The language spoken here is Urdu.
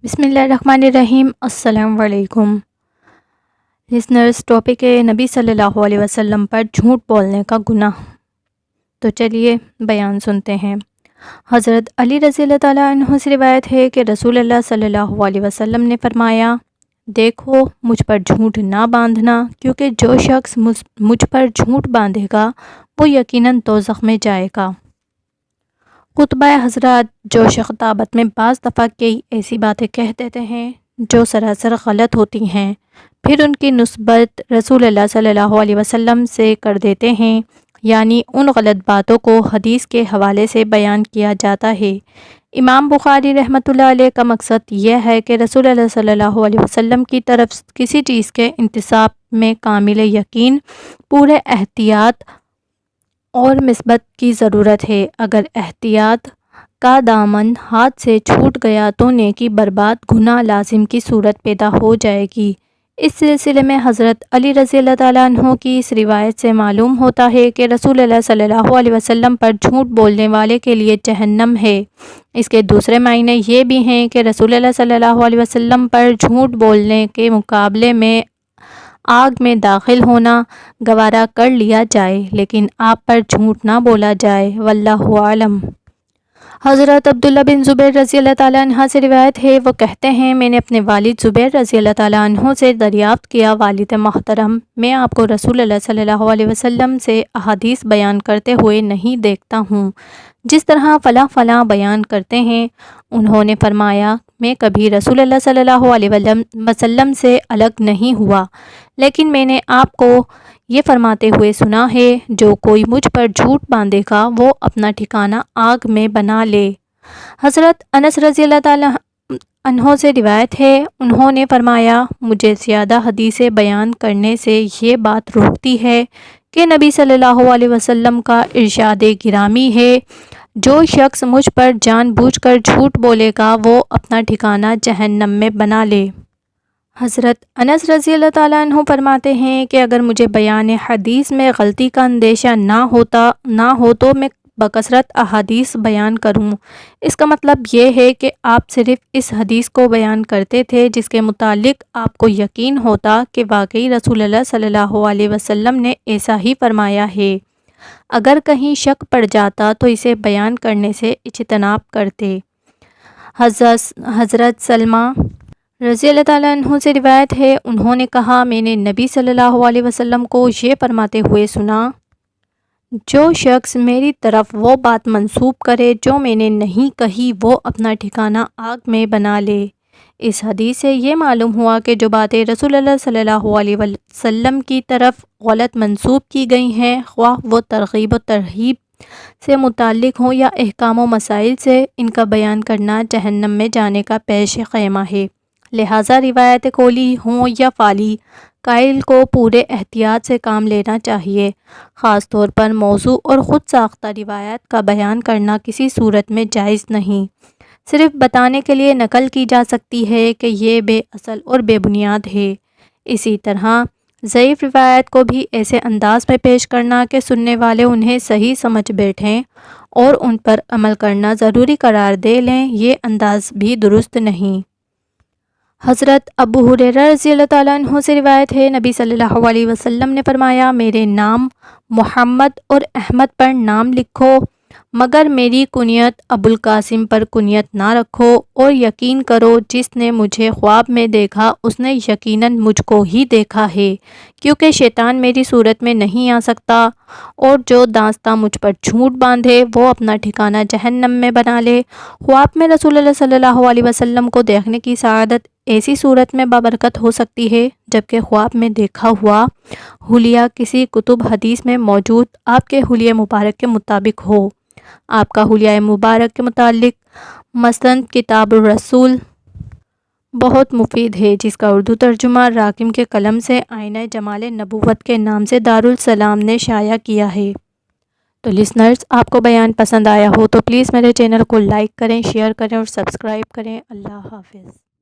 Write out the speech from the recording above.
بسم اللہ الرحمن الرحیم۔ السلام علیکم لسنرز۔ ٹاپک ہے نبی صلی اللہ علیہ وسلم پر جھوٹ بولنے کا گناہ۔ تو چلیے بیان سنتے ہیں۔ حضرت علی رضی اللہ تعالیٰ عنہ سے روایت ہے کہ رسول اللہ صلی اللہ علیہ وسلم نے فرمایا، دیکھو مجھ پر جھوٹ نہ باندھنا، کیونکہ جو شخص مجھ پر جھوٹ باندھے گا وہ یقیناً دوزخ میں جائے گا۔ خطبہ حضرات، جو خطابت میں بعض دفعہ کئی ایسی باتیں کہہ دیتے ہیں جو سراسر غلط ہوتی ہیں، پھر ان کی نسبت رسول اللہ صلی اللہ علیہ وسلم سے کر دیتے ہیں، یعنی ان غلط باتوں کو حدیث کے حوالے سے بیان کیا جاتا ہے۔ امام بخاری رحمۃ اللہ علیہ کا مقصد یہ ہے کہ رسول اللہ صلی اللہ علیہ وسلم کی طرف کسی چیز کے انتساب میں کامل یقین، پورے احتیاط اور مثبت کی ضرورت ہے۔ اگر احتیاط کا دامن ہاتھ سے چھوٹ گیا تو نیکی برباد، گناہ لازم کی صورت پیدا ہو جائے گی۔ اس سلسلے میں حضرت علی رضی اللہ تعالیٰ عنہ کی اس روایت سے معلوم ہوتا ہے کہ رسول اللہ صلی اللہ علیہ وسلم پر جھوٹ بولنے والے کے لیے جہنم ہے۔ اس کے دوسرے معنی یہ بھی ہیں کہ رسول اللہ صلی اللہ علیہ وسلم پر جھوٹ بولنے کے مقابلے میں آگ میں داخل ہونا گوارا کر لیا جائے، لیکن آپ پر جھوٹ نہ بولا جائے۔ واللہ اعلم۔ حضرت عبداللہ بن زبیر رضی اللہ تعالیٰ عنہ سے روایت ہے، وہ کہتے ہیں، میں نے اپنے والد زبیر رضی اللہ تعالیٰ عنہ سے دریافت کیا، والد محترم، میں آپ کو رسول اللہ صلی اللہ علیہ وسلم سے احادیث بیان کرتے ہوئے نہیں دیکھتا ہوں جس طرح فلاں فلاں بیان کرتے ہیں۔ انہوں نے فرمایا، میں کبھی رسول اللہ صلی اللہ علیہ وسلم سے الگ نہیں ہوا، لیکن میں نے آپ کو یہ فرماتے ہوئے سنا ہے، جو کوئی مجھ پر جھوٹ باندھے گا وہ اپنا ٹھکانہ آگ میں بنا لے۔ حضرت انس رضی اللہ تعالیٰ عنہ سے روایت ہے، انہوں نے فرمایا، مجھے زیادہ حدیثیں بیان کرنے سے یہ بات روکتی ہے کہ نبی صلی اللہ علیہ وسلم کا ارشاد گرامی ہے، جو شخص مجھ پر جان بوجھ کر جھوٹ بولے گا وہ اپنا ٹھکانہ جہنم میں بنا لے۔ حضرت انس رضی اللہ تعالیٰ عنہ فرماتے ہیں کہ اگر مجھے بیان حدیث میں غلطی کا اندیشہ نہ ہو تو میں بکثرت احادیث بیان کروں۔ اس کا مطلب یہ ہے کہ آپ صرف اس حدیث کو بیان کرتے تھے جس کے متعلق آپ کو یقین ہوتا کہ واقعی رسول اللہ صلی اللہ علیہ وسلم نے ایسا ہی فرمایا ہے۔ اگر کہیں شک پڑ جاتا تو اسے بیان کرنے سے اجتناب کرتے۔ حضرت سلمہ رضی اللہ تعالیٰ عنہ سے روایت ہے، انہوں نے کہا، میں نے نبی صلی اللہ علیہ وسلم کو یہ فرماتے ہوئے سنا، جو شخص میری طرف وہ بات منسوب کرے جو میں نے نہیں کہی وہ اپنا ٹھکانہ آگ میں بنا لے۔ اس حدیث سے یہ معلوم ہوا کہ جو باتیں رسول اللہ صلی اللہ علیہ وسلم کی طرف غلط منسوب کی گئی ہیں، خواہ وہ ترغیب و ترہیب سے متعلق ہوں یا احکام و مسائل سے، ان کا بیان کرنا جہنم میں جانے کا پیش خیمہ ہے۔ لہٰذا روایت قولی ہوں یا فعلی، قائل کو پورے احتیاط سے کام لینا چاہیے۔ خاص طور پر موضوع اور خود ساختہ روایات کا بیان کرنا کسی صورت میں جائز نہیں، صرف بتانے کے لیے نقل کی جا سکتی ہے کہ یہ بے اصل اور بے بنیاد ہے۔ اسی طرح ضعیف روایت کو بھی ایسے انداز میں پیش کرنا کہ سننے والے انہیں صحیح سمجھ بیٹھیں اور ان پر عمل کرنا ضروری قرار دے لیں، یہ انداز بھی درست نہیں۔ حضرت ابو ہریرہ رضی اللہ تعالیٰ عنہ سے روایت ہے، نبی صلی اللہ علیہ وسلم نے فرمایا، میرے نام محمد اور احمد پر نام لکھو، مگر میری کنیت ابو القاسم پر کنیت نہ رکھو، اور یقین کرو جس نے مجھے خواب میں دیکھا اس نے یقیناً مجھ کو ہی دیکھا ہے، کیونکہ شیطان میری صورت میں نہیں آ سکتا، اور جو دانستہ مجھ پر جھوٹ باندھے وہ اپنا ٹھکانہ جہنم میں بنا لے۔ خواب میں رسول اللہ صلی اللہ علیہ وسلم کو دیکھنے کی سعادت ایسی صورت میں بابرکت ہو سکتی ہے جبکہ خواب میں دیکھا ہوا حلیہ کسی کتب حدیث میں موجود آپ کے حلیہ مبارک کے مطابق ہو۔ آپ کا حلیہ مبارک کے متعلق مثلاً کتاب الرسول بہت مفید ہے، جس کا اردو ترجمہ راکم کے قلم سے آئینہ جمال نبوت کے نام سے دارالسلام نے شائع کیا ہے۔ تو لسنرز، آپ کو بیان پسند آیا ہو تو پلیز میرے چینل کو لائک کریں، شیئر کریں اور سبسکرائب کریں۔ اللہ حافظ۔